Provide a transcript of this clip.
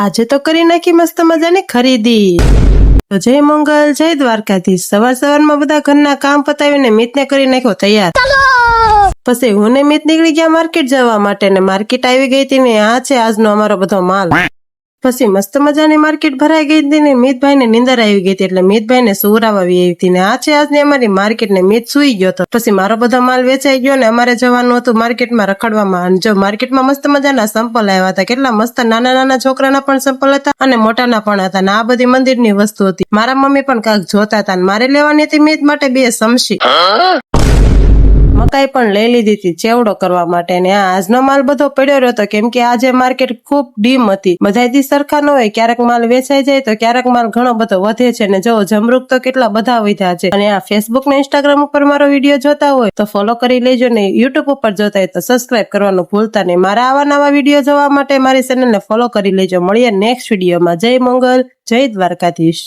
આજે તો કરી નાખી મસ્ત મજાની ખરીદી। તો જય મંગલ, જય દ્વારકાધીશ। સવારમાં બધા ઘરના કામ પતાવીને મિતને કરી નાખ્યો તૈયાર। પછી હું ને મિત નીકળી ગયા માર્કેટ જવા માટે ને માર્કેટ આવી ગઈ હતી ને આ છે આજનો અમારો બધો માલ। પછી મસ્ત મજાની માર્કેટ ભરાઈ ગઈ હતી ને મિતભાઈ ને નીંદર આવી ગઈ હતી એટલે મિતભાઈ ને સુવરાવા આવી હતી ને આ છે આજની અમારી માર્કેટ ને મિત સુઈ ગયો હતો। પછી મારો બધો માલ વેચાઈ ગયો ને અમારે જવાનું હતું માર્કેટમાં રખડવામાં। અને જો માર્કેટમાં મસ્ત મજાના સંપલ આવ્યા હતા, કેટલા મસ્ત નાના નાના છોકરાના પણ સંપલ હતા અને મોટાના પણ હતા ને આ બધી મંદિરની વસ્તુ હતી। મારા મમ્મી પણ કાંક જોતા હતા ને મારે લેવાની હતી મિત માટે 2 સમસી। મકાઈ પણ લઈ લીધી હતી ચેવડો કરવા માટે ને આજનો માલ બધો પડ્યો રહ્યો કેમ કે આજે માર્કેટ ખૂબ ડીમ હતી, બધાથી સરખા ન હોય, ક્યારેક માલ વેચાઈ જાય તો ક્યારેક માલ ઘણો બધો વધે છે ને જો જમરૂક તો કેટલા બધા વધ્યા છે। અને આ ફેસબુક ને ઇન્સ્ટાગ્રામ ઉપર મારો વિડીયો જોતા હોય તો ફોલો કરી લેજો ને યુટ્યુબ ઉપર જોતા હોય તો સબસ્ક્રાઇબ કરવાનું ભૂલતા નહીં। મારા આવા નવા વિડીયો જોવા માટે મારી ચેનલને ફોલો કરી લેજો। મળીએ નેક્સ્ટ વિડીયોમાં। જય મંગલ, જય દ્વારકાધીશ।